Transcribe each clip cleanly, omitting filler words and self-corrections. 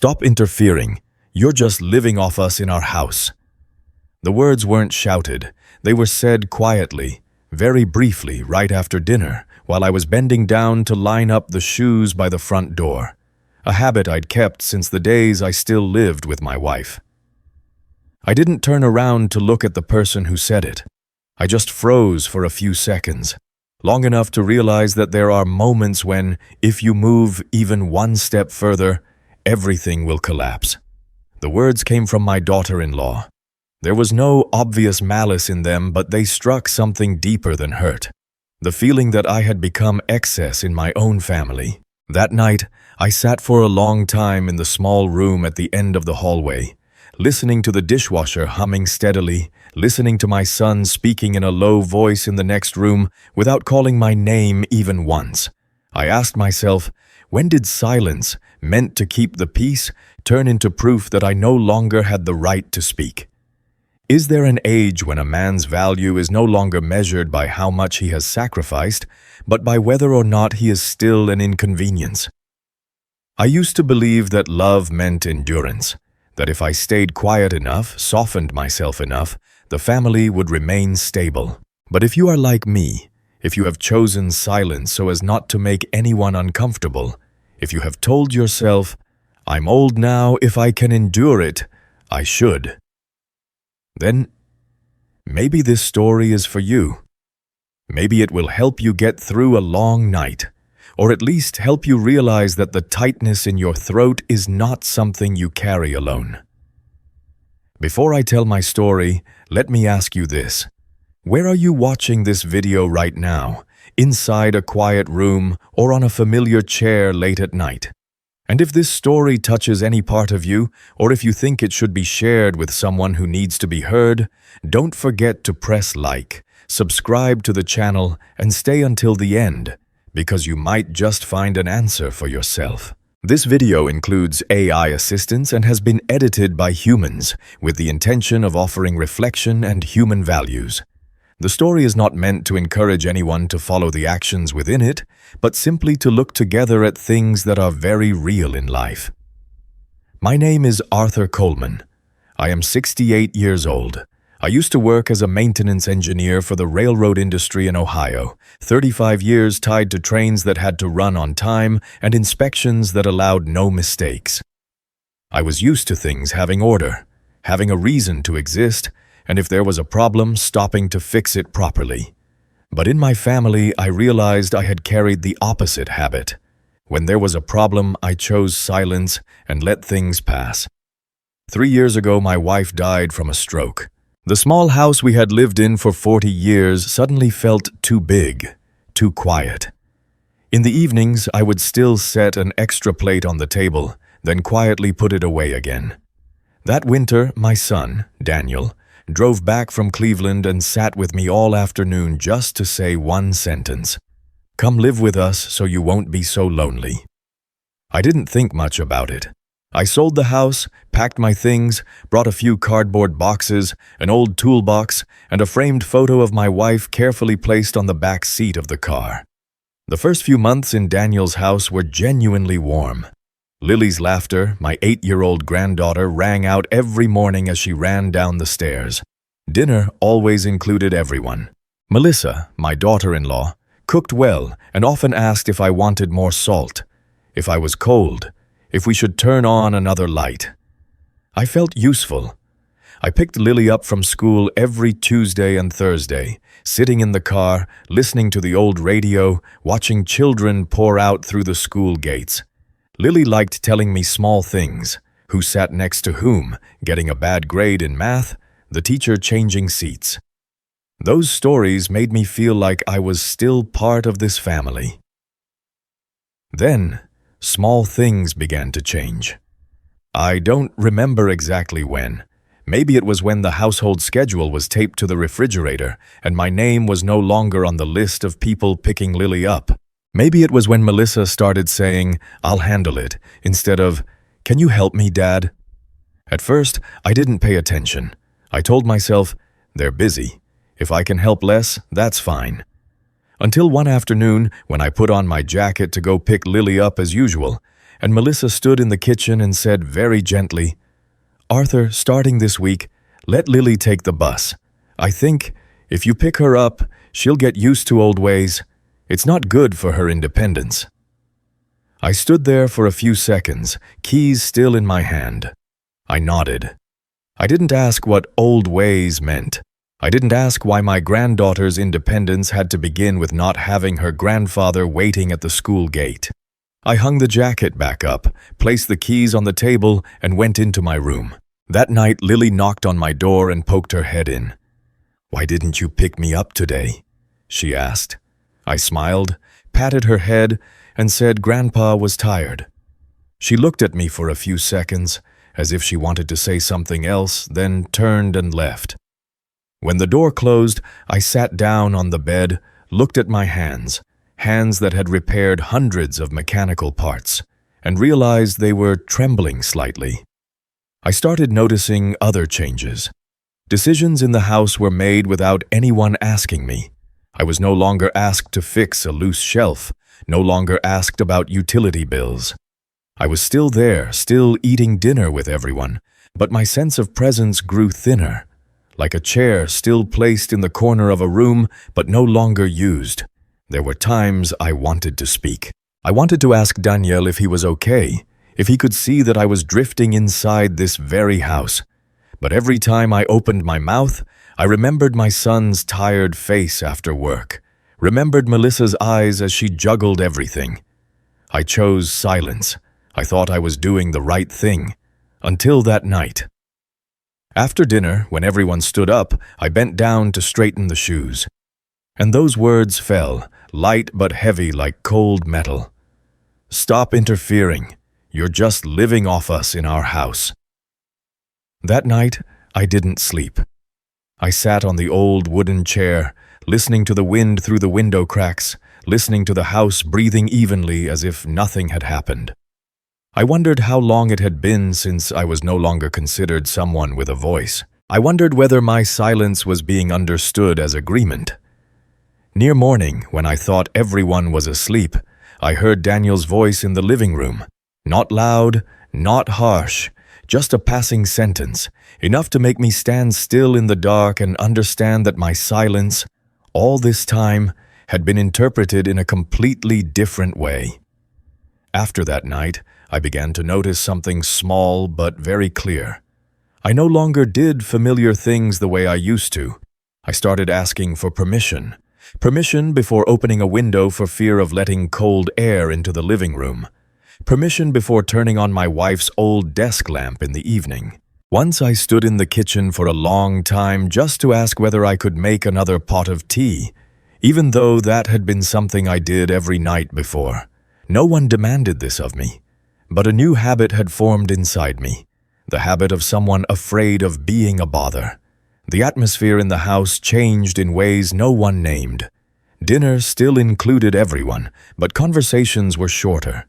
Stop interfering. You're just living off us in our house." The words weren't shouted. They were said quietly, very briefly, right after dinner, while I was bending down to line up the shoes by the front door, a habit I'd kept since the days I still lived with my wife. I didn't turn around to look at the person who said it. I just froze for a few seconds, long enough to realize that there are moments when, if you move even one step further, everything will collapse. The words came from my daughter-in-law. There was no obvious malice in them, but they struck something deeper than hurt. The feeling that I had become excess in my own family. That night, I sat for a long time in the small room at the end of the hallway, listening to the dishwasher humming steadily, listening to my son speaking in a low voice in the next room without calling my name even once. I asked myself, when did silence, meant to keep the peace, turn into proof that I no longer had the right to speak? Is there an age when a man's value is no longer measured by how much he has sacrificed, but by whether or not he is still an inconvenience? I used to believe that love meant endurance, that if I stayed quiet enough, softened myself enough, the family would remain stable. But if you are like me, if you have chosen silence so as not to make anyone uncomfortable, if you have told yourself, "I'm old now, if I can endure it, I should," then maybe this story is for you. Maybe it will help you get through a long night, or at least help you realize that the tightness in your throat is not something you carry alone. Before I tell my story, let me ask you this. Where are you watching this video right now? Inside a quiet room or on a familiar chair late at night? And if this story touches any part of you, or if you think it should be shared with someone who needs to be heard, don't forget to press like, subscribe to the channel, and stay until the end, because you might just find an answer for yourself. This video includes AI assistance and has been edited by humans with the intention of offering reflection and human values. The story is not meant to encourage anyone to follow the actions within it, but simply to look together at things that are very real in life. My name is Arthur Coleman. I am 68 years old. I used to work as a maintenance engineer for the railroad industry in Ohio, 35 years tied to trains that had to run on time and inspections that allowed no mistakes. I was used to things having order, having a reason to exist, and if there was a problem, stopping to fix it properly. But in my family, I realized I had carried the opposite habit. When there was a problem, I chose silence and let things pass. 3 years ago, my wife died from a stroke. The small house we had lived in for 40 years suddenly felt too big, too quiet. In the evenings, I would still set an extra plate on the table, then quietly put it away again. That winter, my son, Daniel, drove back from Cleveland and sat with me all afternoon just to say one sentence. "Come live with us so you won't be so lonely." I didn't think much about it. I sold the house, packed my things, brought a few cardboard boxes, an old toolbox, and a framed photo of my wife carefully placed on the back seat of the car. The first few months in Daniel's house were genuinely warm. Lily's laughter, my 8-year-old granddaughter, rang out every morning as she ran down the stairs. Dinner always included everyone. Melissa, my daughter-in-law, cooked well and often asked if I wanted more salt, if I was cold, if we should turn on another light. I felt useful. I picked Lily up from school every Tuesday and Thursday, sitting in the car, listening to the old radio, watching children pour out through the school gates. Lily liked telling me small things, who sat next to whom, getting a bad grade in math, the teacher changing seats. Those stories made me feel like I was still part of this family. Then, small things began to change. I don't remember exactly when. Maybe it was when the household schedule was taped to the refrigerator and my name was no longer on the list of people picking Lily up. Maybe it was when Melissa started saying, "I'll handle it," instead of, "Can you help me, Dad?" At first, I didn't pay attention. I told myself, "They're busy. If I can help less, that's fine." Until one afternoon, when I put on my jacket to go pick Lily up as usual, and Melissa stood in the kitchen and said very gently, "Arthur, starting this week, let Lily take the bus. I think, if you pick her up, she'll get used to old ways. It's not good for her independence." I stood there for a few seconds, keys still in my hand. I nodded. I didn't ask what old ways meant. I didn't ask why my granddaughter's independence had to begin with not having her grandfather waiting at the school gate. I hung the jacket back up, placed the keys on the table, and went into my room. That night, Lily knocked on my door and poked her head in. "Why didn't you pick me up today?" she asked. I smiled, patted her head, and said Grandpa was tired. She looked at me for a few seconds, as if she wanted to say something else, then turned and left. When the door closed, I sat down on the bed, looked at my hands that had repaired hundreds of mechanical parts, and realized they were trembling slightly. I started noticing other changes. Decisions in the house were made without anyone asking me. I was no longer asked to fix a loose shelf, no longer asked about utility bills. I was still there, still eating dinner with everyone, but my sense of presence grew thinner, like a chair still placed in the corner of a room but no longer used. There were times I wanted to speak. I wanted to ask Daniel if he was okay, if he could see that I was drifting inside this very house. But every time I opened my mouth, I remembered my son's tired face after work, remembered Melissa's eyes as she juggled everything. I chose silence. I thought I was doing the right thing, until that night. After dinner, when everyone stood up, I bent down to straighten the shoes. And those words fell, light but heavy like cold metal. "Stop interfering. You're just living off us in our house." That night, I didn't sleep. I sat on the old wooden chair, listening to the wind through the window cracks, listening to the house breathing evenly as if nothing had happened. I wondered how long it had been since I was no longer considered someone with a voice. I wondered whether my silence was being understood as agreement. Near morning, when I thought everyone was asleep, I heard Daniel's voice in the living room. Not loud, not harsh, just a passing sentence, enough to make me stand still in the dark and understand that my silence, all this time, had been interpreted in a completely different way. After that night, I began to notice something small but very clear. I no longer did familiar things the way I used to. I started asking for permission. Permission before opening a window for fear of letting cold air into the living room. Permission before turning on my wife's old desk lamp in the evening. Once I stood in the kitchen for a long time just to ask whether I could make another pot of tea, even though that had been something I did every night before. No one demanded this of me. But a new habit had formed inside me, the habit of someone afraid of being a bother. The atmosphere in the house changed in ways no one named. Dinner still included everyone, but conversations were shorter.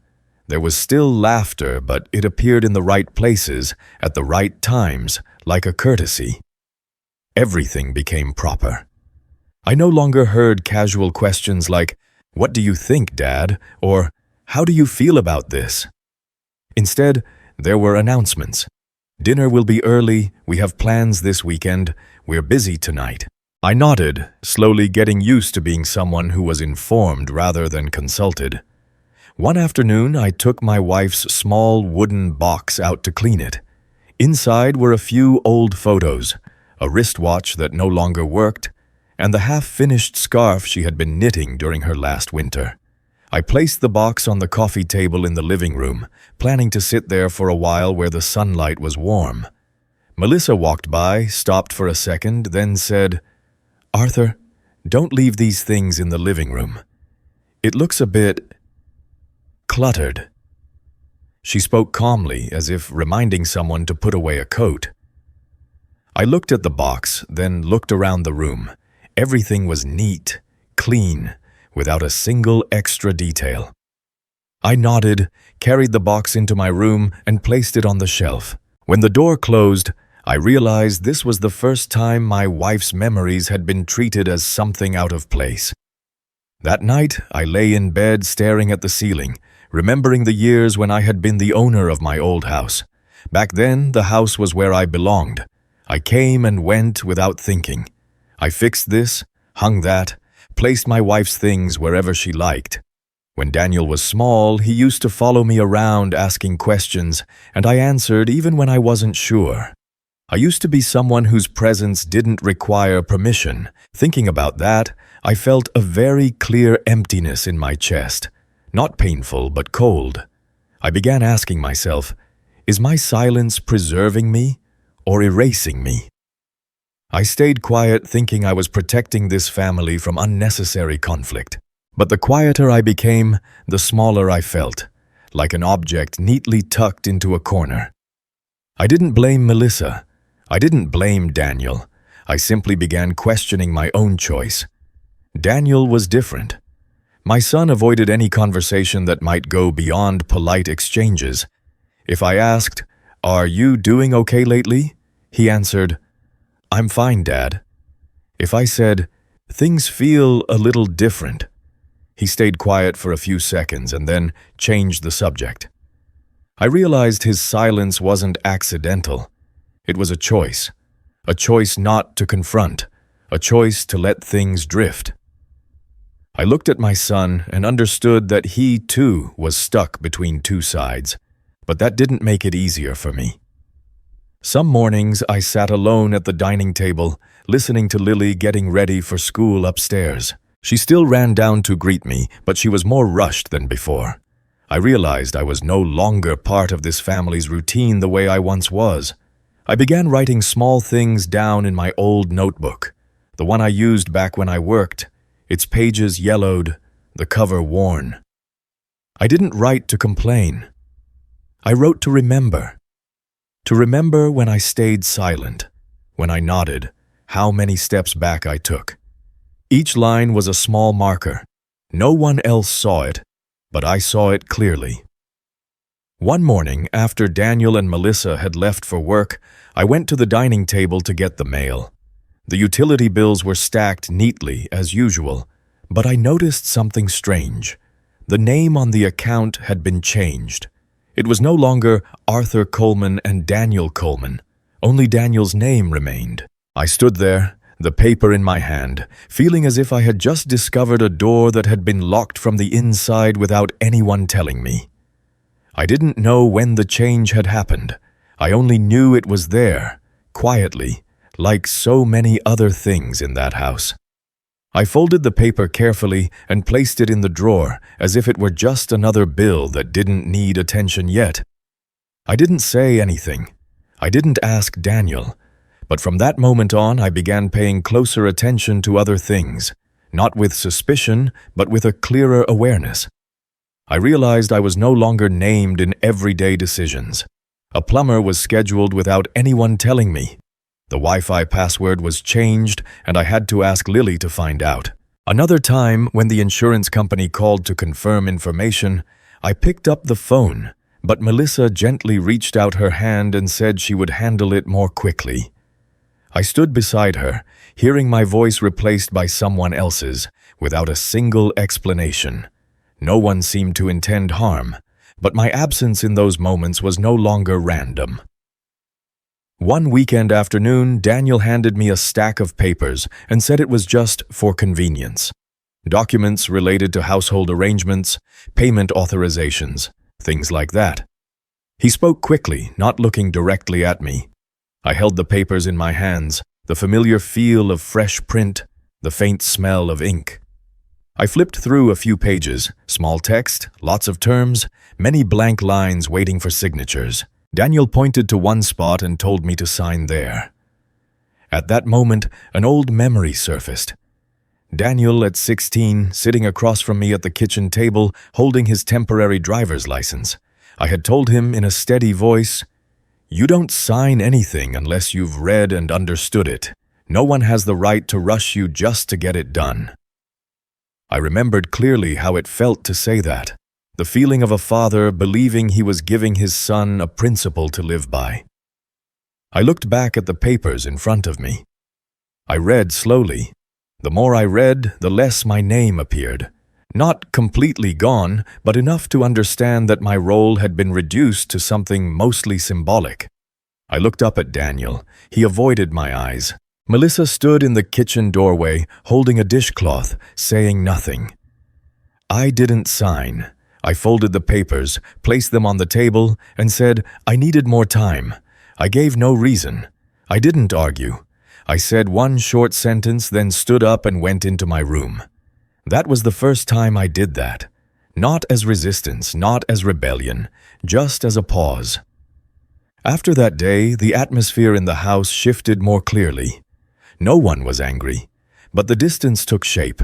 There was still laughter, but it appeared in the right places, at the right times, like a courtesy. Everything became proper. I no longer heard casual questions like, "What do you think, Dad?" or "How do you feel about this?" Instead, there were announcements. "Dinner will be early, we have plans this weekend, we're busy tonight." I nodded, slowly getting used to being someone who was informed rather than consulted. One afternoon, I took my wife's small wooden box out to clean it. Inside were a few old photos, a wristwatch that no longer worked, and the half-finished scarf she had been knitting during her last winter. I placed the box on the coffee table in the living room, planning to sit there for a while where the sunlight was warm. Melissa walked by, stopped for a second, then said, "Arthur, don't leave these things in the living room. It looks a bit cluttered." She spoke calmly, as if reminding someone to put away a coat. I looked at the box, then looked around the room. Everything was neat, clean, without a single extra detail. I nodded, carried the box into my room, and placed it on the shelf. When the door closed, I realized this was the first time my wife's memories had been treated as something out of place. That night, I lay in bed staring at the ceiling, remembering the years when I had been the owner of my old house. Back then, the house was where I belonged. I came and went without thinking. I fixed this, hung that, placed my wife's things wherever she liked. When Daniel was small, he used to follow me around asking questions, and I answered even when I wasn't sure. I used to be someone whose presence didn't require permission. Thinking about that, I felt a very clear emptiness in my chest. Not painful, but cold. I began asking myself, is my silence preserving me or erasing me? I stayed quiet, thinking I was protecting this family from unnecessary conflict. But the quieter I became, the smaller I felt, like an object neatly tucked into a corner. I didn't blame Melissa. I didn't blame Daniel. I simply began questioning my own choice. Daniel was different. My son avoided any conversation that might go beyond polite exchanges. If I asked, "Are you doing okay lately?" he answered, "I'm fine, Dad." If I said, "Things feel a little different," he stayed quiet for a few seconds and then changed the subject. I realized his silence wasn't accidental. It was a choice not to confront, a choice to let things drift. I looked at my son and understood that he, too, was stuck between two sides, but that didn't make it easier for me. Some mornings I sat alone at the dining table, listening to Lily getting ready for school upstairs. She still ran down to greet me, but she was more rushed than before. I realized I was no longer part of this family's routine the way I once was. I began writing small things down in my old notebook, the one I used back when I worked, its pages yellowed, the cover worn. I didn't write to complain. I wrote to remember. To remember when I stayed silent, when I nodded, how many steps back I took. Each line was a small marker. No one else saw it, but I saw it clearly. One morning, after Daniel and Melissa had left for work, I went to the dining table to get the mail. The utility bills were stacked neatly, as usual, but I noticed something strange. The name on the account had been changed. It was no longer Arthur Coleman and Daniel Coleman. Only Daniel's name remained. I stood there, the paper in my hand, feeling as if I had just discovered a door that had been locked from the inside without anyone telling me. I didn't know when the change had happened. I only knew it was there, quietly, like so many other things in that house. I folded the paper carefully and placed it in the drawer, as if it were just another bill that didn't need attention yet. I didn't say anything. I didn't ask Daniel. But from that moment on, I began paying closer attention to other things, not with suspicion, but with a clearer awareness. I realized I was no longer named in everyday decisions. A plumber was scheduled without anyone telling me. The Wi-Fi password was changed, and I had to ask Lily to find out. Another time, when the insurance company called to confirm information, I picked up the phone, but Melissa gently reached out her hand and said she would handle it more quickly. I stood beside her, hearing my voice replaced by someone else's, without a single explanation. No one seemed to intend harm, but my absence in those moments was no longer random. One weekend afternoon, Daniel handed me a stack of papers and said it was just for convenience. Documents related to household arrangements, payment authorizations, things like that. He spoke quickly, not looking directly at me. I held the papers in my hands, the familiar feel of fresh print, the faint smell of ink. I flipped through a few pages, small text, lots of terms, many blank lines waiting for signatures. Daniel pointed to one spot and told me to sign there. At that moment, an old memory surfaced. Daniel, at 16, sitting across from me at the kitchen table, holding his temporary driver's license. I had told him in a steady voice, "You don't sign anything unless you've read and understood it. No one has the right to rush you just to get it done." I remembered clearly how it felt to say that, the feeling of a father believing he was giving his son a principle to live by. I looked back at the papers in front of me. I read slowly. The more I read, the less my name appeared. Not completely gone, but enough to understand that my role had been reduced to something mostly symbolic. I looked up at Daniel. He avoided my eyes. Melissa stood in the kitchen doorway, holding a dishcloth, saying nothing. I didn't sign. I folded the papers, placed them on the table, and said I needed more time. I gave no reason. I didn't argue. I said one short sentence, then stood up and went into my room. That was the first time I did that. Not as resistance, not as rebellion, just as a pause. After that day, the atmosphere in the house shifted more clearly. No one was angry, but the distance took shape.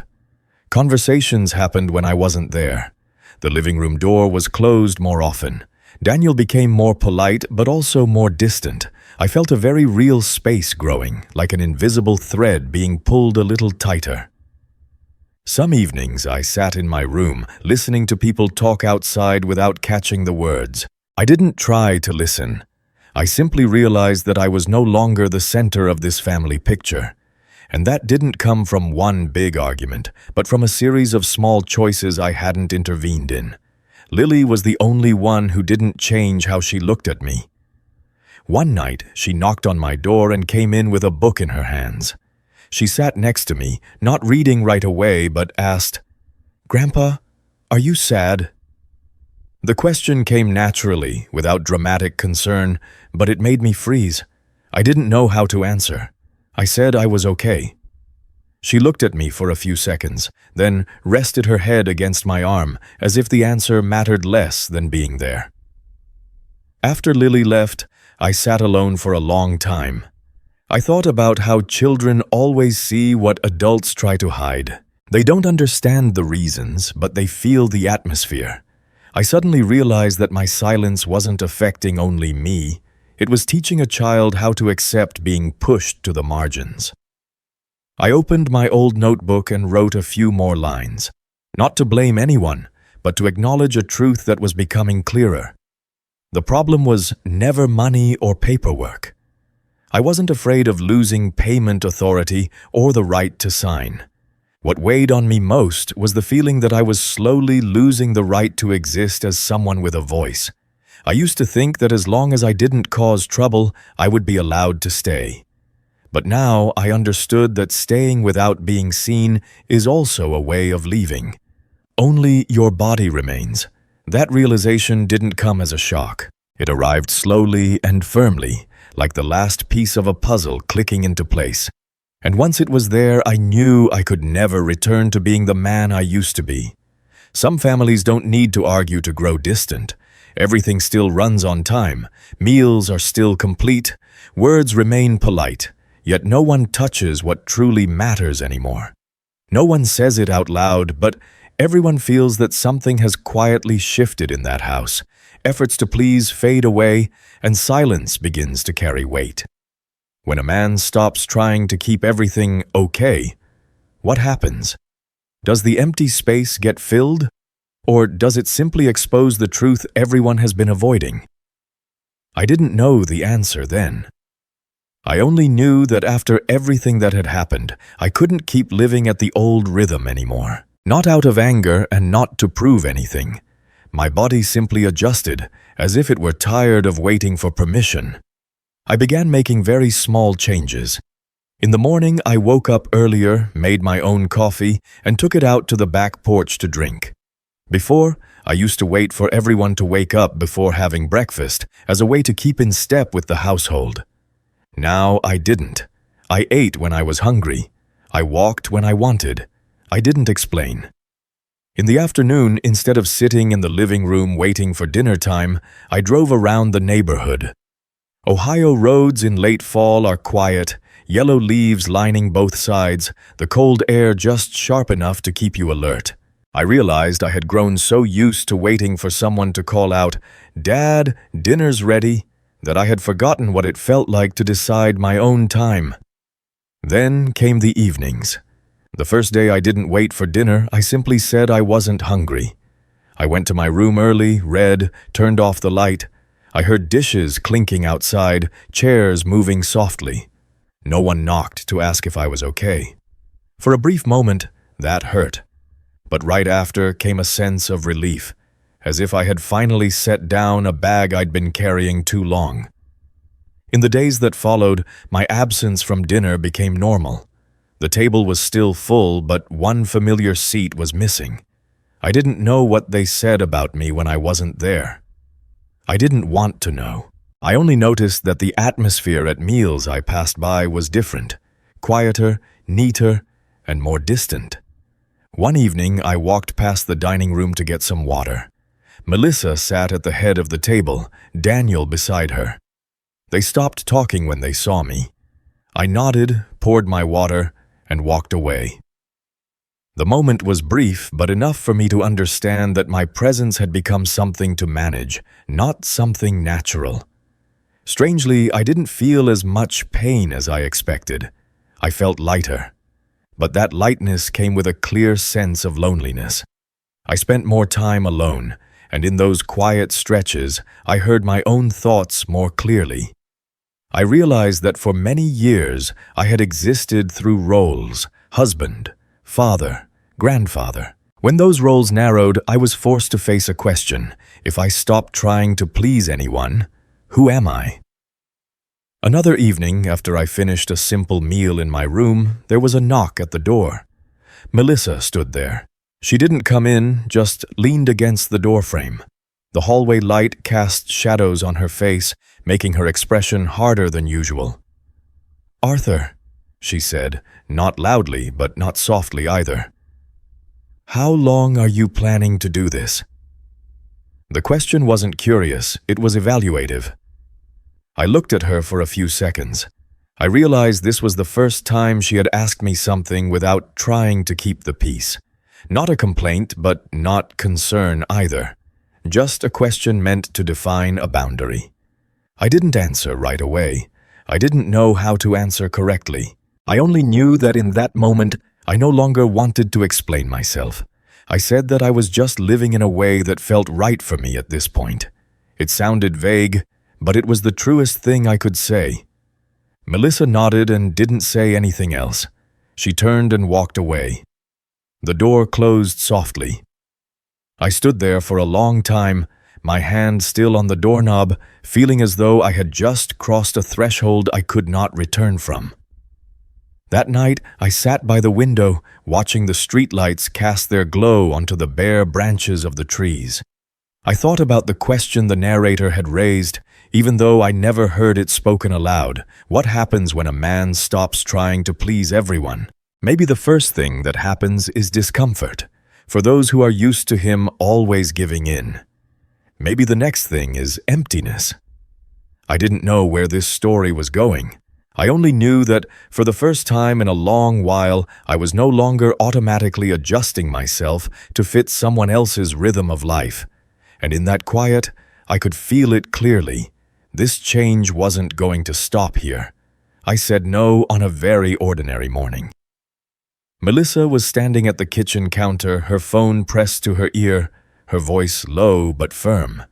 Conversations happened when I wasn't there. The living room door was closed more often. Daniel became more polite, but also more distant. I felt a very real space growing, like an invisible thread being pulled a little tighter. Some evenings I sat in my room, listening to people talk outside without catching the words. I didn't try to listen. I simply realized that I was no longer the center of this family picture. And that didn't come from one big argument, but from a series of small choices I hadn't intervened in. Lily was the only one who didn't change how she looked at me. One night, she knocked on my door and came in with a book in her hands. She sat next to me, not reading right away, but asked, "Grandpa, are you sad?" The question came naturally, without dramatic concern, but it made me freeze. I didn't know how to answer. I said I was okay. She looked at me for a few seconds, then rested her head against my arm, as if the answer mattered less than being there. After Lily left, I sat alone for a long time. I thought about how children always see what adults try to hide. They don't understand the reasons, but they feel the atmosphere. I suddenly realized that my silence wasn't affecting only me. It was teaching a child how to accept being pushed to the margins. I opened my old notebook and wrote a few more lines. Not to blame anyone, but to acknowledge a truth that was becoming clearer. The problem was never money or paperwork. I wasn't afraid of losing payment authority or the right to sign. What weighed on me most was the feeling that I was slowly losing the right to exist as someone with a voice. I used to think that as long as I didn't cause trouble, I would be allowed to stay. But now I understood that staying without being seen is also a way of leaving. Only your body remains. That realization didn't come as a shock. It arrived slowly and firmly, like the last piece of a puzzle clicking into place. And once it was there, I knew I could never return to being the man I used to be. Some families don't need to argue to grow distant. Everything still runs on time. Meals are still complete. Words remain polite. Yet no one touches what truly matters anymore. No one says it out loud, but everyone feels that something has quietly shifted in that house. Efforts to please fade away, and silence begins to carry weight. When a man stops trying to keep everything okay, what happens? Does the empty space get filled? Or does it simply expose the truth everyone has been avoiding? I didn't know the answer then. I only knew that after everything that had happened, I couldn't keep living at the old rhythm anymore. Not out of anger and not to prove anything. My body simply adjusted, as if it were tired of waiting for permission. I began making very small changes. In the morning, I woke up earlier, made my own coffee, and took it out to the back porch to drink. Before, I used to wait for everyone to wake up before having breakfast as a way to keep in step with the household. Now I didn't. I ate when I was hungry. I walked when I wanted. I didn't explain. In the afternoon, instead of sitting in the living room waiting for dinner time, I drove around the neighborhood. Ohio roads in late fall are quiet, yellow leaves lining both sides, the cold air just sharp enough to keep you alert. I realized I had grown so used to waiting for someone to call out, "Dad, dinner's ready," that I had forgotten what it felt like to decide my own time. Then came the evenings. The first day I didn't wait for dinner, I simply said I wasn't hungry. I went to my room early, read, turned off the light. I heard dishes clinking outside, chairs moving softly. No one knocked to ask if I was okay. For a brief moment, that hurt. But right after came a sense of relief, as if I had finally set down a bag I'd been carrying too long. In the days that followed, my absence from dinner became normal. The table was still full, but one familiar seat was missing. I didn't know what they said about me when I wasn't there. I didn't want to know. I only noticed that the atmosphere at meals I passed by was different, quieter, neater, and more distant. One evening, I walked past the dining room to get some water. Melissa sat at the head of the table, Daniel beside her. They stopped talking when they saw me. I nodded, poured my water, and walked away. The moment was brief, but enough for me to understand that my presence had become something to manage, not something natural. Strangely, I didn't feel as much pain as I expected. I felt lighter. But that lightness came with a clear sense of loneliness. I spent more time alone, and in those quiet stretches, I heard my own thoughts more clearly. I realized that for many years, I had existed through roles: husband, father, grandfather. When those roles narrowed, I was forced to face a question. If I stopped trying to please anyone, who am I? Another evening, after I finished a simple meal in my room, there was a knock at the door. Melissa stood there. She didn't come in, just leaned against the doorframe. The hallway light cast shadows on her face, making her expression harder than usual. "Arthur," she said, not loudly, but not softly either. "How long are you planning to do this?" The question wasn't curious, it was evaluative. I looked at her for a few seconds. I realized this was the first time she had asked me something without trying to keep the peace. Not a complaint, but not concern either. Just a question meant to define a boundary. I didn't answer right away. I didn't know how to answer correctly. I only knew that in that moment, I no longer wanted to explain myself. I said that I was just living in a way that felt right for me at this point. It sounded vague, but it was the truest thing I could say. Melissa nodded and didn't say anything else. She turned and walked away. The door closed softly. I stood there for a long time, my hand still on the doorknob, feeling as though I had just crossed a threshold I could not return from. That night, I sat by the window, watching the streetlights cast their glow onto the bare branches of the trees. I thought about the question the narrator had raised, even though I never heard it spoken aloud. What happens when a man stops trying to please everyone? Maybe the first thing that happens is discomfort, for those who are used to him always giving in. Maybe the next thing is emptiness. I didn't know where this story was going. I only knew that, for the first time in a long while, I was no longer automatically adjusting myself to fit someone else's rhythm of life. And in that quiet, I could feel it clearly. This change wasn't going to stop here. I said no on a very ordinary morning. Melissa was standing at the kitchen counter, her phone pressed to her ear, her voice low but firm.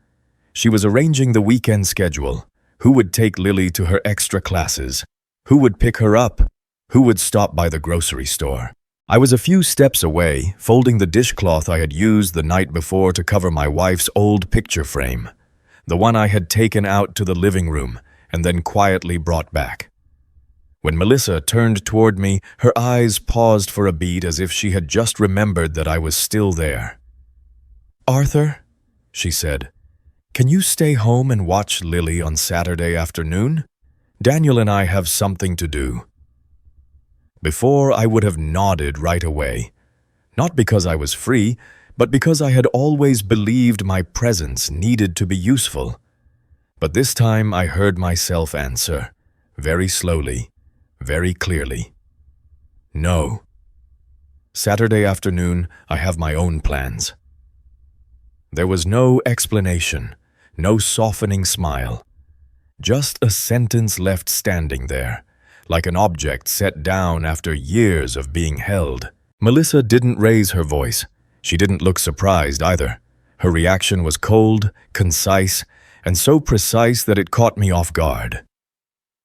She was arranging the weekend schedule. Who would take Lily to her extra classes? Who would pick her up? Who would stop by the grocery store? I was a few steps away, folding the dishcloth I had used the night before to cover my wife's old picture frame, the one I had taken out to the living room and then quietly brought back. When Melissa turned toward me, her eyes paused for a beat as if she had just remembered that I was still there. "Arthur," she said, "can you stay home and watch Lily on Saturday afternoon? Daniel and I have something to do." Before, I would have nodded right away, not because I was free, but because I had always believed my presence needed to be useful. But this time I heard myself answer, very slowly, very clearly. "No. Saturday afternoon, I have my own plans." There was no explanation, no softening smile. Just a sentence left standing there, like an object set down after years of being held. Melissa didn't raise her voice. She didn't look surprised either. Her reaction was cold, concise, and so precise that it caught me off guard.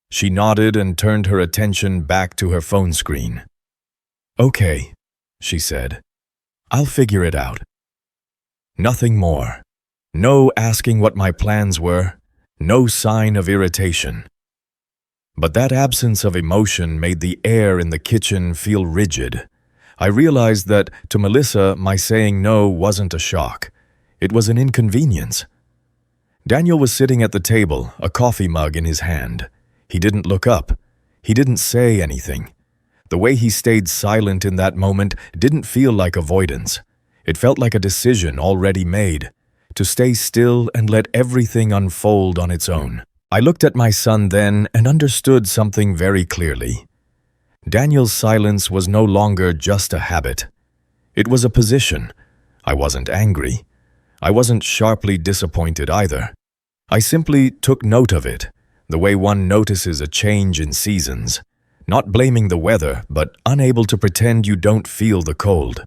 She nodded and turned her attention back to her phone screen. "Okay," she said. I'll figure it out. Nothing more. No asking what my plans were. No sign of irritation. But that absence of emotion made the air in the kitchen feel rigid. I realized that, to Melissa, my saying no wasn't a shock. It was an inconvenience. Daniel was sitting at the table, a coffee mug in his hand. He didn't look up. He didn't say anything. The way he stayed silent in that moment didn't feel like avoidance. It felt like a decision already made, to stay still and let everything unfold on its own. I looked at my son then and understood something very clearly. Daniel's silence was no longer just a habit. It was a position. I wasn't angry. I wasn't sharply disappointed either. I simply took note of it, the way one notices a change in seasons, not blaming the weather, but unable to pretend you don't feel the cold.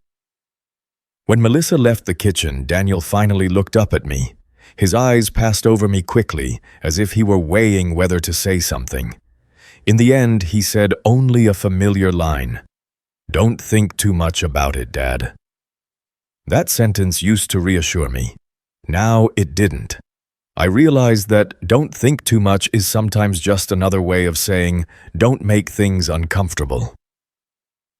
When Melissa left the kitchen, Daniel finally looked up at me. His eyes passed over me quickly, as if he were weighing whether to say something. In the end, he said only a familiar line. "Don't think too much about it, Dad." That sentence used to reassure me. Now it didn't. I realized that don't think too much is sometimes just another way of saying don't make things uncomfortable.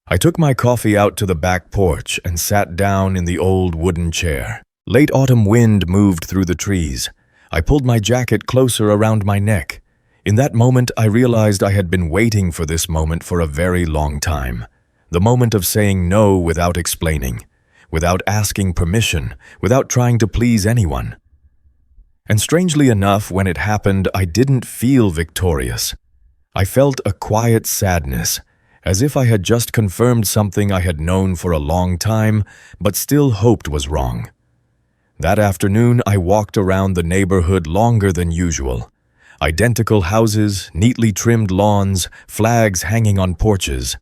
I took my coffee out to the back porch and sat down in the old wooden chair. Late autumn wind moved through the trees. I pulled my jacket closer around my neck. In that moment, I realized I had been waiting for this moment for a very long time. The moment of saying no without explaining, without asking permission, without trying to please anyone. And strangely enough, when it happened, I didn't feel victorious. I felt a quiet sadness, as if I had just confirmed something I had known for a long time, but still hoped was wrong. That afternoon, I walked around the neighborhood longer than usual. Identical houses, neatly trimmed lawns, flags hanging on porches.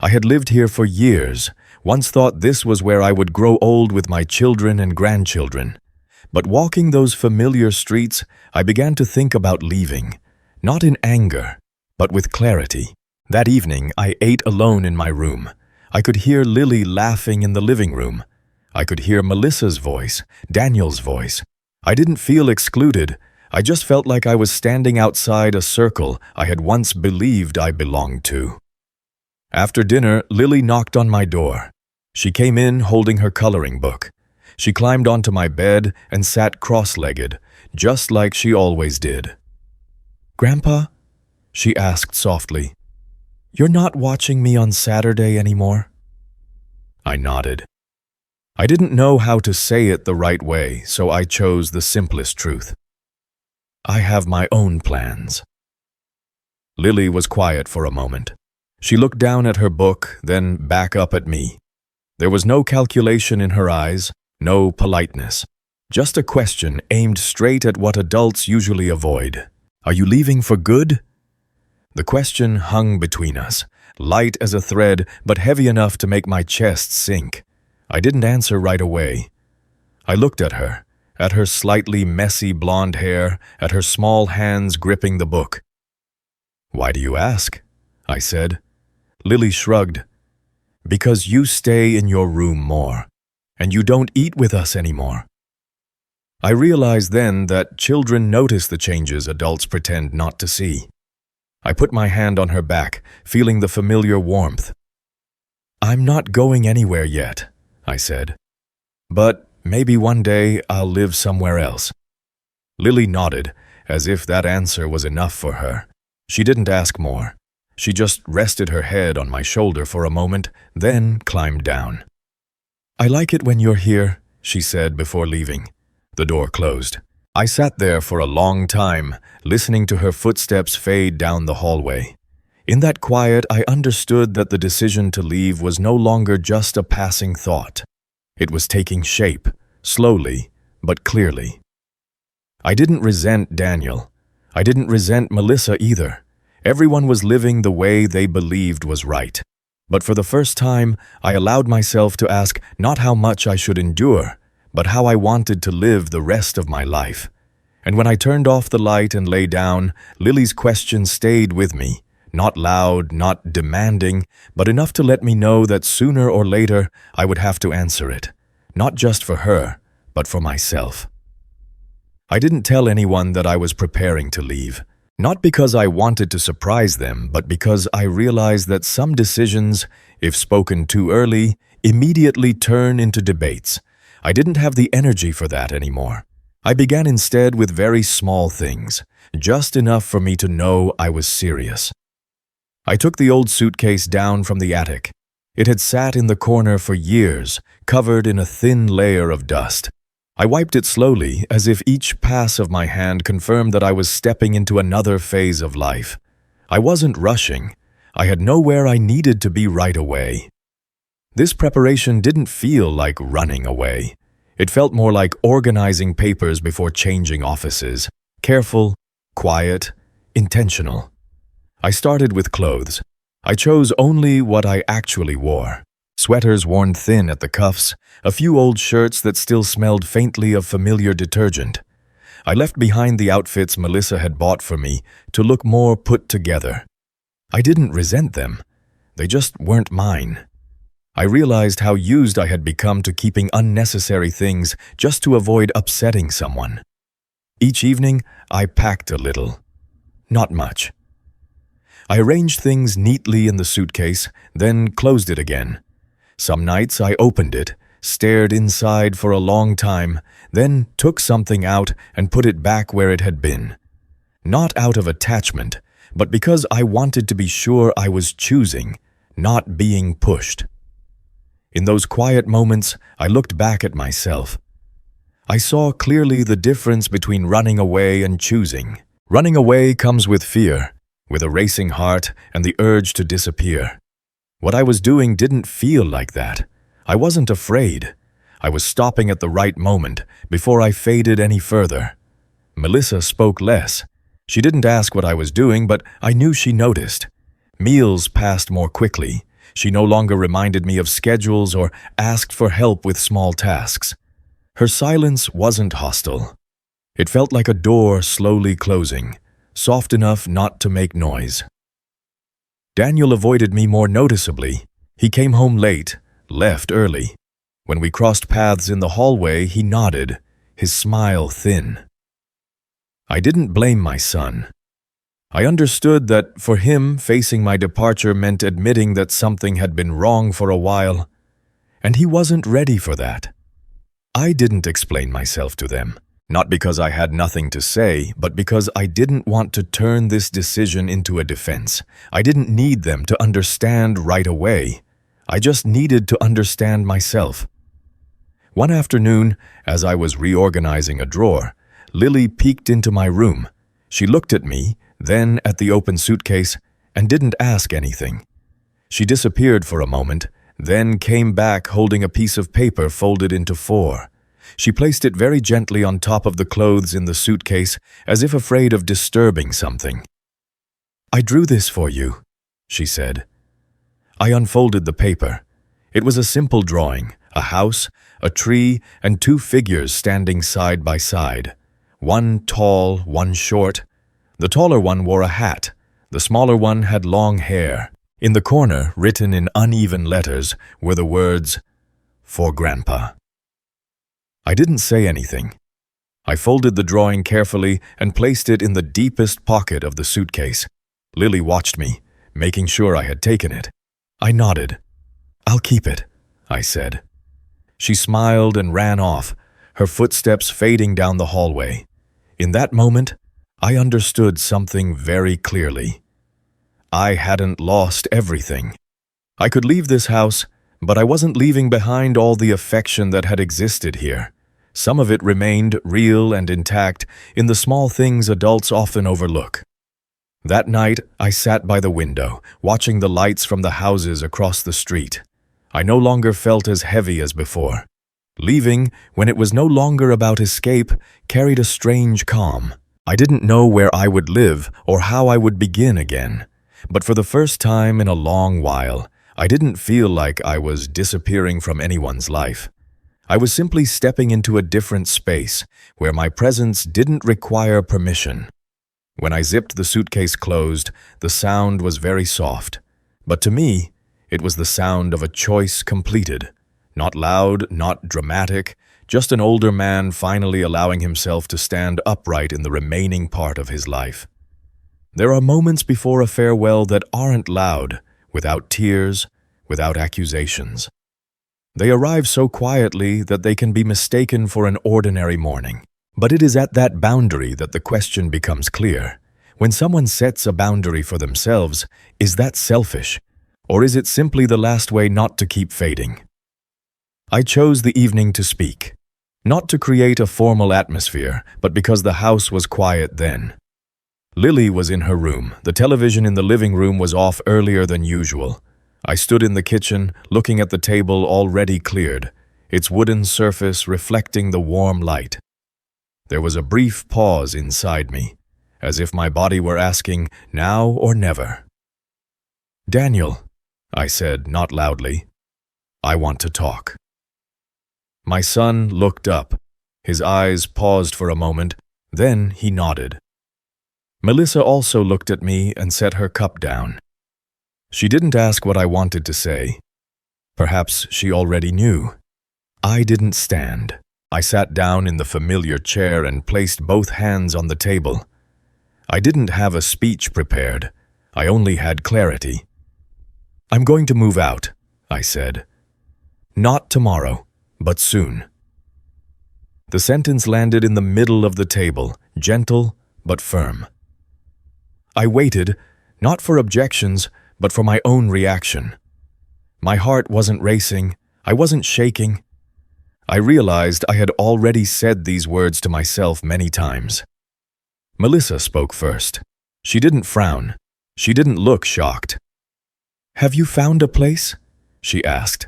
I had lived here for years, once thought this was where I would grow old with my children and grandchildren. But walking those familiar streets, I began to think about leaving, not in anger, but with clarity. That evening, I ate alone in my room. I could hear Lily laughing in the living room. I could hear Melissa's voice, Daniel's voice. I didn't feel excluded. I just felt like I was standing outside a circle I had once believed I belonged to. After dinner, Lily knocked on my door. She came in holding her coloring book. She climbed onto my bed and sat cross-legged, just like she always did. "Grandpa?" she asked softly. "You're not watching me on Saturday anymore?" I nodded. I didn't know how to say it the right way, so I chose the simplest truth. I have my own plans. Lily was quiet for a moment. She looked down at her book, then back up at me. There was no calculation in her eyes, no politeness. Just a question aimed straight at what adults usually avoid. "Are you leaving for good?" The question hung between us, light as a thread, but heavy enough to make my chest sink. I didn't answer right away. I looked at her slightly messy blonde hair, at her small hands gripping the book. "Why do you ask?" I said. Lily shrugged. "Because you stay in your room more, and you don't eat with us anymore." I realized then that children notice the changes adults pretend not to see. I put my hand on her back, feeling the familiar warmth. "I'm not going anywhere yet," I said. "But maybe one day I'll live somewhere else." Lily nodded, as if that answer was enough for her. She didn't ask more. She just rested her head on my shoulder for a moment, then climbed down. "I like it when you're here," she said before leaving. The door closed. I sat there for a long time, listening to her footsteps fade down the hallway. In that quiet, I understood that the decision to leave was no longer just a passing thought. It was taking shape, slowly, but clearly. I didn't resent Daniel. I didn't resent Melissa either. Everyone was living the way they believed was right. But for the first time, I allowed myself to ask not how much I should endure, but how I wanted to live the rest of my life. And when I turned off the light and lay down, Lily's question stayed with me, Not loud, not demanding, but enough to let me know that sooner or later I would have to answer it. Not just for her, but for myself. I didn't tell anyone that I was preparing to leave. Not because I wanted to surprise them, but because I realized that some decisions, if spoken too early, immediately turn into debates. I didn't have the energy for that anymore. I began instead with very small things, just enough for me to know I was serious. I took the old suitcase down from the attic. It had sat in the corner for years, covered in a thin layer of dust. I wiped it slowly, as if each pass of my hand confirmed that I was stepping into another phase of life. I wasn't rushing. I had nowhere I needed to be right away. This preparation didn't feel like running away. It felt more like organizing papers before changing offices. Careful, quiet, intentional. I started with clothes. I chose only what I actually wore. Sweaters worn thin at the cuffs, a few old shirts that still smelled faintly of familiar detergent. I left behind the outfits Melissa had bought for me to look more put together. I didn't resent them. They just weren't mine. I realized how used I had become to keeping unnecessary things just to avoid upsetting someone. Each evening, I packed a little. Not much. I arranged things neatly in the suitcase, then closed it again. Some nights I opened it, stared inside for a long time, then took something out and put it back where it had been. Not out of attachment, but because I wanted to be sure I was choosing, not being pushed. In those quiet moments, I looked back at myself. I saw clearly the difference between running away and choosing. Running away comes with fear, with a racing heart and the urge to disappear. What I was doing didn't feel like that. I wasn't afraid. I was stopping at the right moment, before I faded any further. Melissa spoke less. She didn't ask what I was doing, but I knew she noticed. Meals passed more quickly. She no longer reminded me of schedules or asked for help with small tasks. Her silence wasn't hostile. It felt like a door slowly closing, soft enough not to make noise. Daniel avoided me more noticeably. He came home late, left early. When we crossed paths in the hallway, he nodded, his smile thin. I didn't blame my son. I understood that for him, facing my departure meant admitting that something had been wrong for a while, and he wasn't ready for that. I didn't explain myself to them. Not because I had nothing to say, but because I didn't want to turn this decision into a defense. I didn't need them to understand right away. I just needed to understand myself. One afternoon, as I was reorganizing a drawer, Lily peeked into my room. She looked at me, then at the open suitcase, and didn't ask anything. She disappeared for a moment, then came back holding a piece of paper folded into 4. She placed it very gently on top of the clothes in the suitcase, as if afraid of disturbing something. "I drew this for you," she said. I unfolded the paper. It was a simple drawing, a house, a tree, and 2 figures standing side by side. One tall, one short. The taller one wore a hat. The smaller one had long hair. In the corner, written in uneven letters, were the words, "For Grandpa." I didn't say anything. I folded the drawing carefully and placed it in the deepest pocket of the suitcase. Lily watched me, making sure I had taken it. I nodded. "I'll keep it," I said. She smiled and ran off, her footsteps fading down the hallway. In that moment, I understood something very clearly. I hadn't lost everything. I could leave this house, but I wasn't leaving behind all the affection that had existed here. Some of it remained real and intact in the small things adults often overlook. That night, I sat by the window, watching the lights from the houses across the street. I no longer felt as heavy as before. Leaving, when it was no longer about escape, carried a strange calm. I didn't know where I would live or how I would begin again. But for the first time in a long while, I didn't feel like I was disappearing from anyone's life. I was simply stepping into a different space where my presence didn't require permission. When I zipped the suitcase closed, the sound was very soft. But to me, it was the sound of a choice completed. Not loud, not dramatic, just an older man finally allowing himself to stand upright in the remaining part of his life. There are moments before a farewell that aren't loud, without tears, without accusations. They arrive so quietly that they can be mistaken for an ordinary morning. But it is at that boundary that the question becomes clear. When someone sets a boundary for themselves, is that selfish? Or is it simply the last way not to keep fading? I chose the evening to speak. Not to create a formal atmosphere, but because the house was quiet then. Lily was in her room. The television in the living room was off earlier than usual. I stood in the kitchen, looking at the table already cleared, its wooden surface reflecting the warm light. There was a brief pause inside me, as if my body were asking, now or never. "Daniel," I said, not loudly, "I want to talk." My son looked up. His eyes paused for a moment, then he nodded. Melissa also looked at me and set her cup down. She didn't ask what I wanted to say. Perhaps she already knew. I didn't stand. I sat down in the familiar chair and placed both hands on the table. I didn't have a speech prepared. I only had clarity. "I'm going to move out," I said. "Not tomorrow, but soon." The sentence landed in the middle of the table, gentle but firm. I waited, not for objections, but for my own reaction. My heart wasn't racing. I wasn't shaking. I realized I had already said these words to myself many times. Melissa spoke first. She didn't frown. She didn't look shocked. "Have you found a place?" she asked.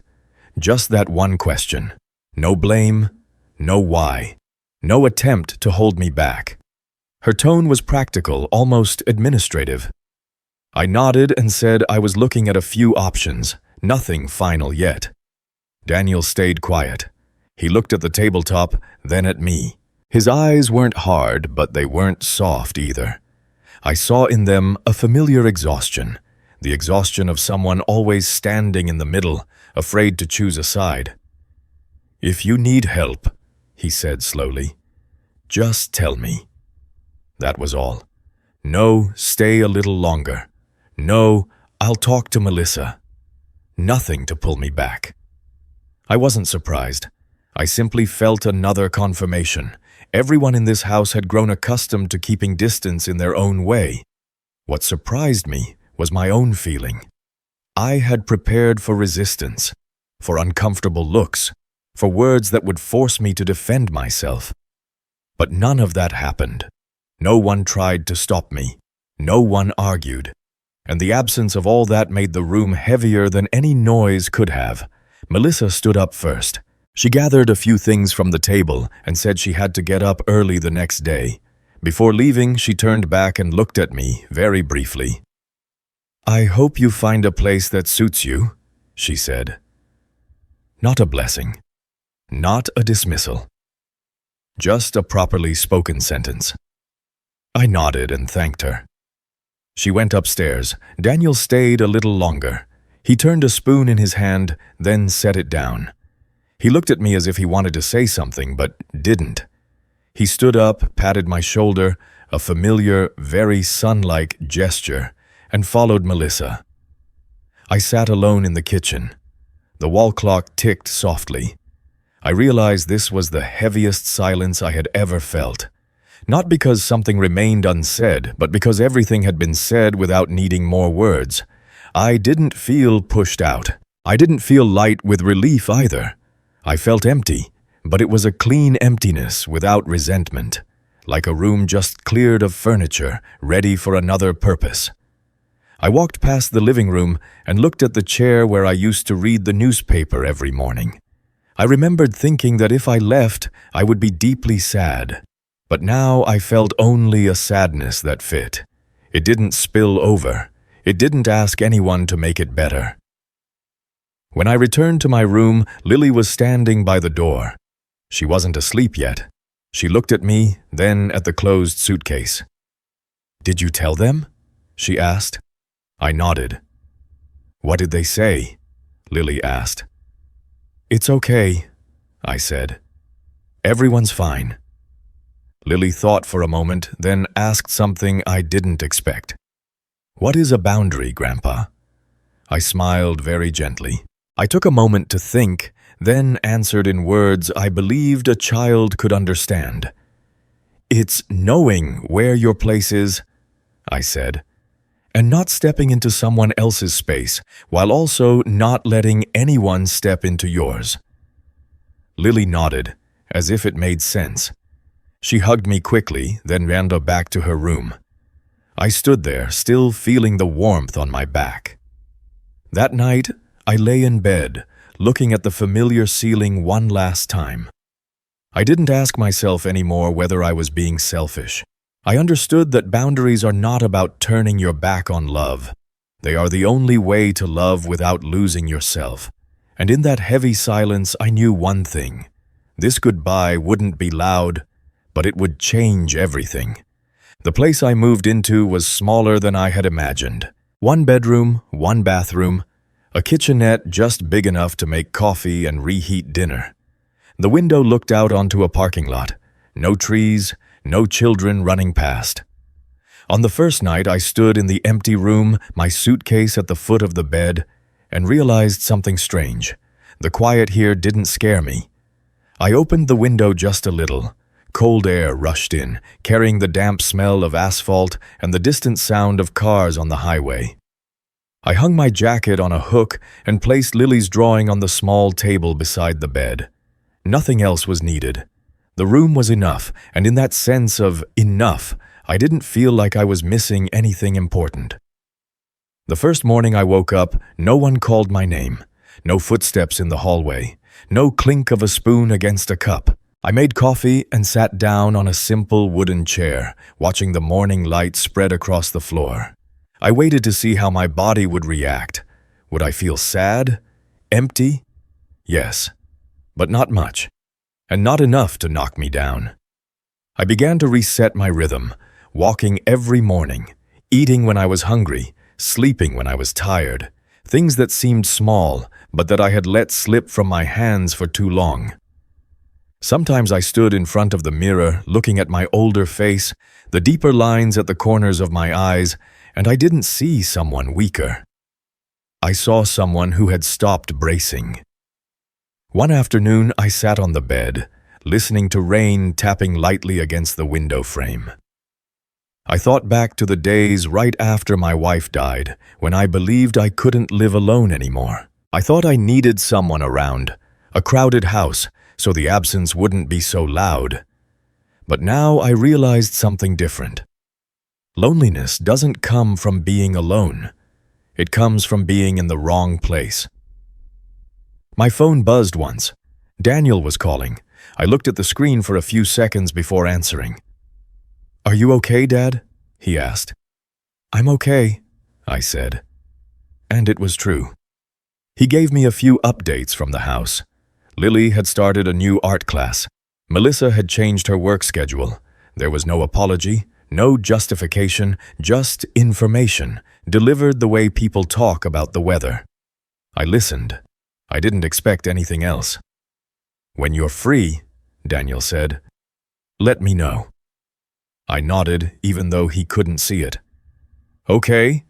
Just that one question. No blame, no why, no attempt to hold me back. Her tone was practical, almost administrative. I nodded and said I was looking at a few options, nothing final yet. Daniel stayed quiet. He looked at the tabletop, then at me. His eyes weren't hard, but they weren't soft either. I saw in them a familiar exhaustion, the exhaustion of someone always standing in the middle, afraid to choose a side. "If you need help," he said slowly, "just tell me." That was all. No, stay a little longer. No, I'll talk to Melissa. Nothing to pull me back. I wasn't surprised. I simply felt another confirmation. Everyone in this house had grown accustomed to keeping distance in their own way. What surprised me was my own feeling. I had prepared for resistance, for uncomfortable looks, for words that would force me to defend myself. But none of that happened. No one tried to stop me. No one argued. And the absence of all that made the room heavier than any noise could have. Melissa stood up first. She gathered a few things from the table and said she had to get up early the next day. Before leaving, she turned back and looked at me very briefly. "I hope you find a place that suits you," she said. Not a blessing. Not a dismissal. Just a properly spoken sentence. I nodded and thanked her. She went upstairs. Daniel stayed a little longer. He turned a spoon in his hand, then set it down. He looked at me as if he wanted to say something, but didn't. He stood up, patted my shoulder, a familiar, very son-like gesture, and followed Melissa. I sat alone in the kitchen. The wall clock ticked softly. I realized this was the heaviest silence I had ever felt. Not because something remained unsaid, but because everything had been said without needing more words. I didn't feel pushed out. I didn't feel light with relief either. I felt empty, but it was a clean emptiness without resentment, like a room just cleared of furniture, ready for another purpose. I walked past the living room and looked at the chair where I used to read the newspaper every morning. I remembered thinking that if I left, I would be deeply sad. But now I felt only a sadness that fit. It didn't spill over. It didn't ask anyone to make it better. When I returned to my room, Lily was standing by the door. She wasn't asleep yet. She looked at me, then at the closed suitcase. "Did you tell them?" she asked. I nodded. "What did they say?" Lily asked. "It's okay," I said. "Everyone's fine." Lily thought for a moment, then asked something I didn't expect. "What is a boundary, Grandpa?" I smiled very gently. I took a moment to think, then answered in words I believed a child could understand. "It's knowing where your place is," I said, "and not stepping into someone else's space, while also not letting anyone step into yours." Lily nodded, as if it made sense. She hugged me quickly, then ran back to her room. I stood there, still feeling the warmth on my back. That night, I lay in bed, looking at the familiar ceiling one last time. I didn't ask myself anymore whether I was being selfish. I understood that boundaries are not about turning your back on love. They are the only way to love without losing yourself. And in that heavy silence, I knew one thing. This goodbye wouldn't be loud, but it would change everything. The place I moved into was smaller than I had imagined. 1 bedroom, 1 bathroom, a kitchenette just big enough to make coffee and reheat dinner. The window looked out onto a parking lot. No trees, no children running past. On the first night, I stood in the empty room, my suitcase at the foot of the bed, and realized something strange. The quiet here didn't scare me. I opened the window just a little. Cold air rushed in, carrying the damp smell of asphalt and the distant sound of cars on the highway. I hung my jacket on a hook and placed Lily's drawing on the small table beside the bed. Nothing else was needed. The room was enough, and in that sense of enough, I didn't feel like I was missing anything important. The first morning I woke up, no one called my name. No footsteps in the hallway. No clink of a spoon against a cup. I made coffee and sat down on a simple wooden chair, watching the morning light spread across the floor. I waited to see how my body would react. Would I feel sad? Empty? Yes, but not much, and not enough to knock me down. I began to reset my rhythm, walking every morning, eating when I was hungry, sleeping when I was tired, things that seemed small, but that I had let slip from my hands for too long. Sometimes I stood in front of the mirror, looking at my older face, the deeper lines at the corners of my eyes, and I didn't see someone weaker. I saw someone who had stopped bracing. One afternoon, I sat on the bed, listening to rain tapping lightly against the window frame. I thought back to the days right after my wife died, when I believed I couldn't live alone anymore. I thought I needed someone around, a crowded house, so the absence wouldn't be so loud. But now I realized something different. Loneliness doesn't come from being alone. It comes from being in the wrong place. My phone buzzed once. Daniel was calling. I looked at the screen for a few seconds before answering. "Are you okay, Dad?" he asked. "I'm okay," I said. And it was true. He gave me a few updates from the house. Lily had started a new art class. Melissa had changed her work schedule. There was no apology, no justification, just information, delivered the way people talk about the weather. I listened. I didn't expect anything else. "When you're free," Daniel said, "let me know." I nodded, even though he couldn't see it. "Okay."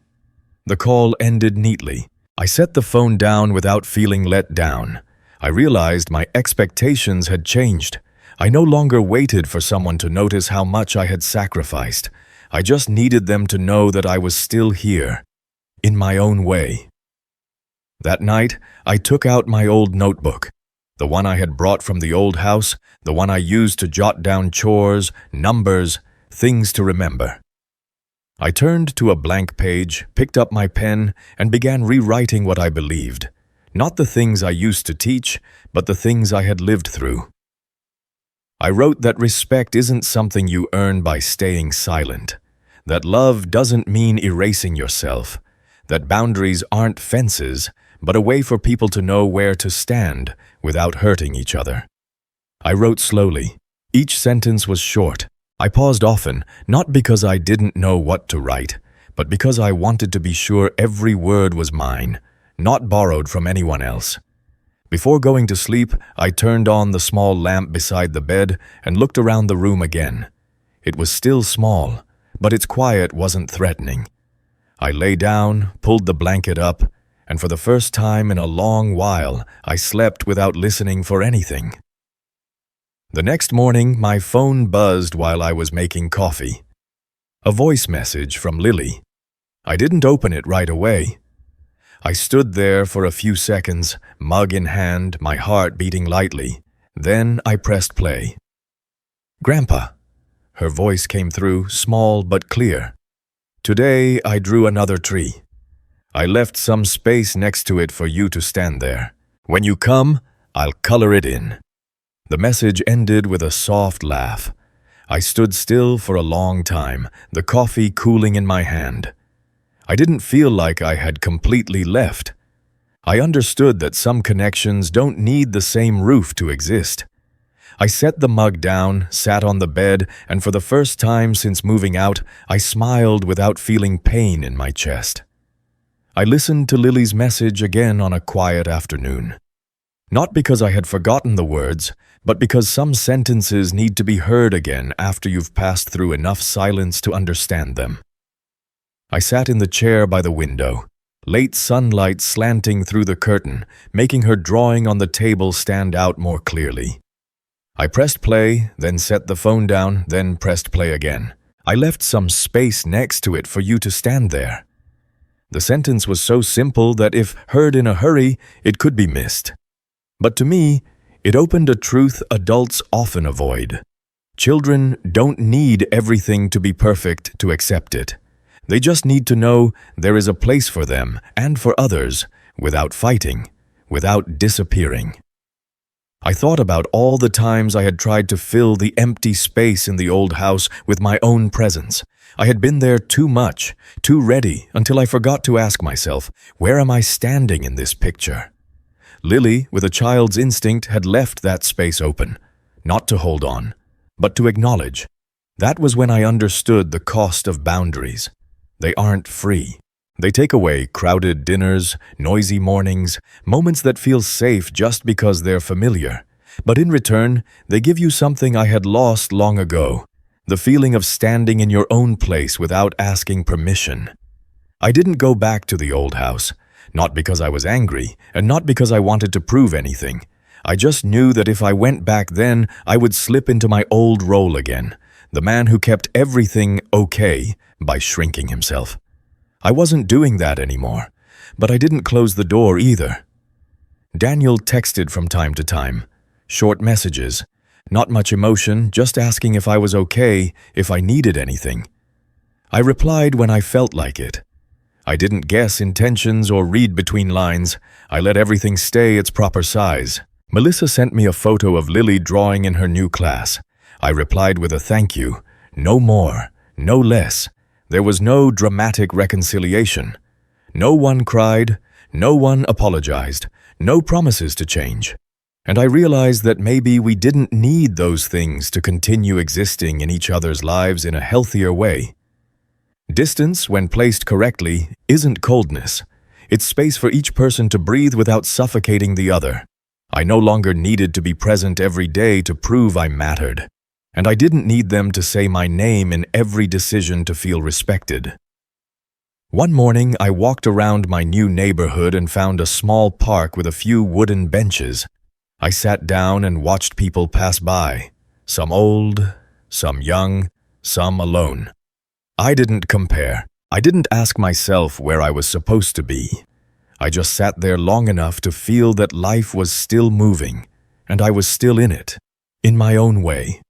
The call ended neatly. I set the phone down without feeling let down. I realized my expectations had changed. I no longer waited for someone to notice how much I had sacrificed. I just needed them to know that I was still here, in my own way. That night, I took out my old notebook, the one I had brought from the old house, the one I used to jot down chores, numbers, things to remember. I turned to a blank page, picked up my pen, and began rewriting what I believed. Not the things I used to teach, but the things I had lived through. I wrote that respect isn't something you earn by staying silent, that love doesn't mean erasing yourself, that boundaries aren't fences, but a way for people to know where to stand without hurting each other. I wrote slowly. Each sentence was short, I paused often, not because I didn't know what to write, but because I wanted to be sure every word was mine, not borrowed from anyone else. Before going to sleep, I turned on the small lamp beside the bed and looked around the room again. It was still small, but its quiet wasn't threatening. I lay down, pulled the blanket up, and for the first time in a long while, I slept without listening for anything. The next morning, my phone buzzed while I was making coffee. A voice message from Lily. I didn't open it right away. I stood there for a few seconds, mug in hand, my heart beating lightly. Then I pressed play. "Grandpa." Her voice came through, small but clear. "Today I drew another tree. I left some space next to it for you to stand there. When you come, I'll color it in." The message ended with a soft laugh. I stood still for a long time, the coffee cooling in my hand. I didn't feel like I had completely left. I understood that some connections don't need the same roof to exist. I set the mug down, sat on the bed, and for the first time since moving out, I smiled without feeling pain in my chest. I listened to Lily's message again on a quiet afternoon. Not because I had forgotten the words, but because some sentences need to be heard again after you've passed through enough silence to understand them. I sat in the chair by the window, late sunlight slanting through the curtain, making her drawing on the table stand out more clearly. I pressed play, then set the phone down, then pressed play again. I left some space next to it for you to stand there. The sentence was so simple that if heard in a hurry, it could be missed. But to me, it opened a truth adults often avoid. Children don't need everything to be perfect to accept it. They just need to know there is a place for them and for others without fighting, without disappearing. I thought about all the times I had tried to fill the empty space in the old house with my own presence. I had been there too much, too ready, until I forgot to ask myself, where am I standing in this picture? Lily, with a child's instinct, had left that space open, not to hold on, but to acknowledge. That was when I understood the cost of boundaries. They aren't free. They take away crowded dinners, noisy mornings, moments that feel safe just because they're familiar. But in return, they give you something I had lost long ago, the feeling of standing in your own place without asking permission. I didn't go back to the old house, not because I was angry, and not because I wanted to prove anything. I just knew that if I went back then, I would slip into my old role again, the man who kept everything okay by shrinking himself. I wasn't doing that anymore, but I didn't close the door either. Daniel texted from time to time, short messages, not much emotion, just asking if I was okay, if I needed anything. I replied when I felt like it. I didn't guess intentions or read between lines. I let everything stay its proper size. Melissa sent me a photo of Lily drawing in her new class. I replied with a thank you, no more, no less. There was no dramatic reconciliation. No one cried, no one apologized, no promises to change. And I realized that maybe we didn't need those things to continue existing in each other's lives in a healthier way. Distance, when placed correctly, isn't coldness. It's space for each person to breathe without suffocating the other. I no longer needed to be present every day to prove I mattered. And I didn't need them to say my name in every decision to feel respected. One morning, I walked around my new neighborhood and found a small park with a few wooden benches. I sat down and watched people pass by, some old, some young, some alone. I didn't compare. I didn't ask myself where I was supposed to be. I just sat there long enough to feel that life was still moving, and I was still in it, in my own way.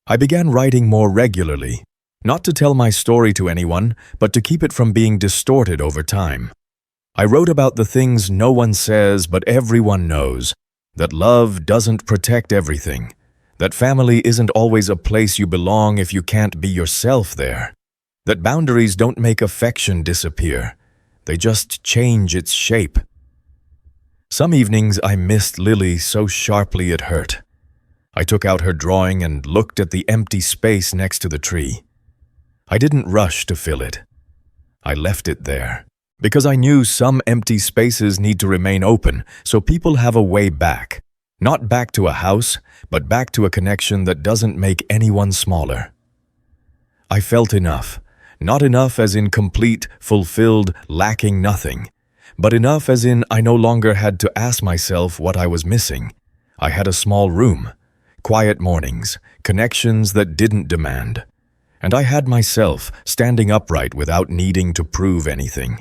I began writing more regularly, not to tell my story to anyone, but to keep it from being distorted over time. I wrote about the things no one says but everyone knows, that love doesn't protect everything, that family isn't always a place you belong if you can't be yourself there, that boundaries don't make affection disappear, they just change its shape. Some evenings I missed Lily so sharply it hurt. I took out her drawing and looked at the empty space next to the tree. I didn't rush to fill it. I left it there, because I knew some empty spaces need to remain open so people have a way back. Not back to a house, but back to a connection that doesn't make anyone smaller. I felt enough. Not enough as in complete, fulfilled, lacking nothing, but enough as in I no longer had to ask myself what I was missing. I had a small room, quiet mornings, connections that didn't demand. And I had myself standing upright without needing to prove anything.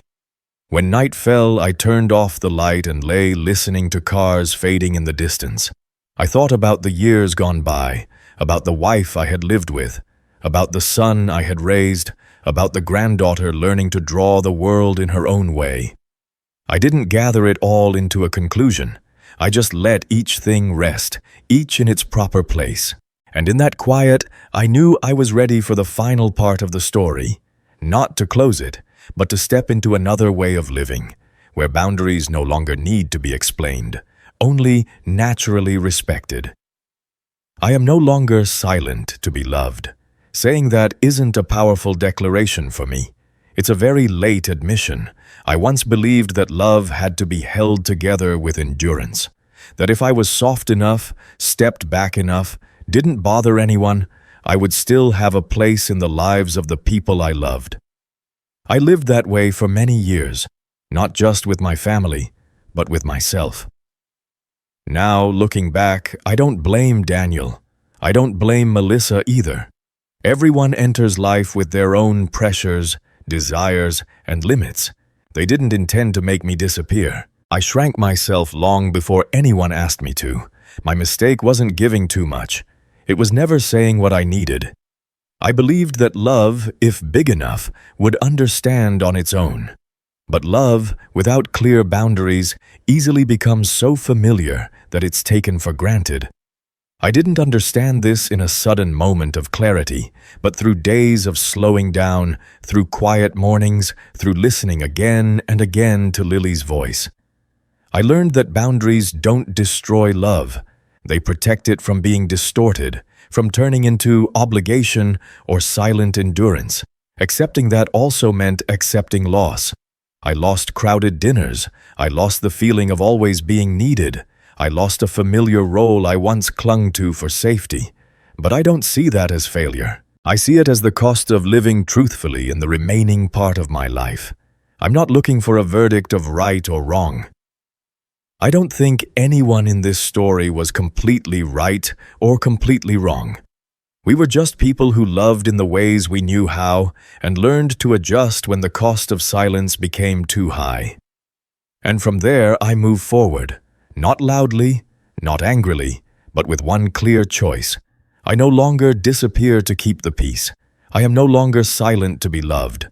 When night fell, I turned off the light and lay listening to cars fading in the distance. I thought about the years gone by, about the wife I had lived with, about the son I had raised, about the granddaughter learning to draw the world in her own way. I didn't gather it all into a conclusion. I just let each thing rest, each in its proper place. And in that quiet, I knew I was ready for the final part of the story, not to close it, but to step into another way of living, where boundaries no longer need to be explained, only naturally respected. I am no longer silent to be loved. Saying that isn't a powerful declaration for me. It's a very late admission. I once believed that love had to be held together with endurance, that if I was soft enough, stepped back enough, didn't bother anyone, I would still have a place in the lives of the people I loved. I lived that way for many years, not just with my family, but with myself. Now, looking back, I don't blame Daniel. I don't blame Melissa either. Everyone enters life with their own pressures, desires, and limits. They didn't intend to make me disappear. I shrank myself long before anyone asked me to. My mistake wasn't giving too much. It was never saying what I needed. I believed that love, if big enough, would understand on its own. But love, without clear boundaries, easily becomes so familiar that it's taken for granted. I didn't understand this in a sudden moment of clarity, but through days of slowing down, through quiet mornings, through listening again and again to Lily's voice. I learned that boundaries don't destroy love. They protect it from being distorted, from turning into obligation or silent endurance. Accepting that also meant accepting loss. I lost crowded dinners. I lost the feeling of always being needed. I lost a familiar role I once clung to for safety. But I don't see that as failure. I see it as the cost of living truthfully in the remaining part of my life. I'm not looking for a verdict of right or wrong. I don't think anyone in this story was completely right or completely wrong. We were just people who loved in the ways we knew how and learned to adjust when the cost of silence became too high. And from there, I moved forward. Not loudly, not angrily, but with one clear choice. I no longer disappear to keep the peace. I am no longer silent to be loved.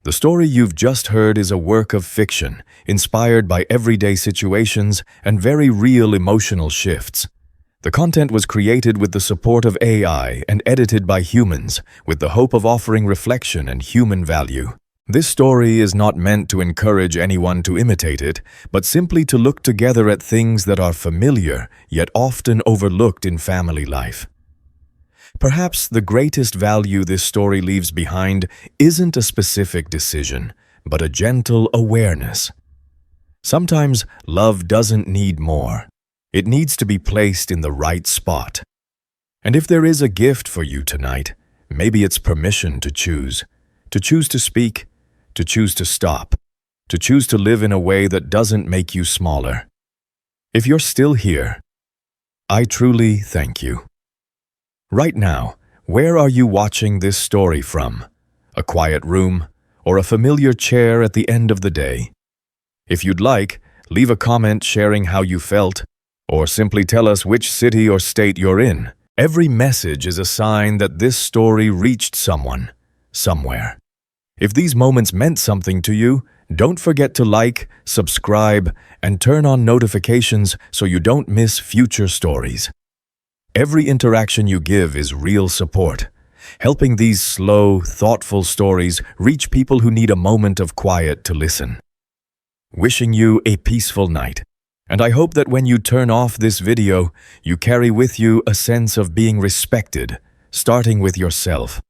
The story you've just heard is a work of fiction, inspired by everyday situations and very real emotional shifts. The content was created with the support of AI and edited by humans, with the hope of offering reflection and human value. This story is not meant to encourage anyone to imitate it, but simply to look together at things that are familiar, yet often overlooked in family life. Perhaps the greatest value this story leaves behind isn't a specific decision, but a gentle awareness. Sometimes love doesn't need more. It needs to be placed in the right spot. And if there is a gift for you tonight, maybe it's permission to choose to speak, to choose to stop, to choose to live in a way that doesn't make you smaller. If you're still here, I truly thank you. Right now, where are you watching this story from? A quiet room, or a familiar chair at the end of the day? If you'd like, leave a comment sharing how you felt, or simply tell us which city or state you're in. Every message is a sign that this story reached someone, somewhere. If these moments meant something to you, don't forget to like, subscribe, and turn on notifications so you don't miss future stories. Every interaction you give is real support, helping these slow, thoughtful stories reach people who need a moment of quiet to listen. Wishing you a peaceful night. And I hope that when you turn off this video, you carry with you a sense of being respected, starting with yourself.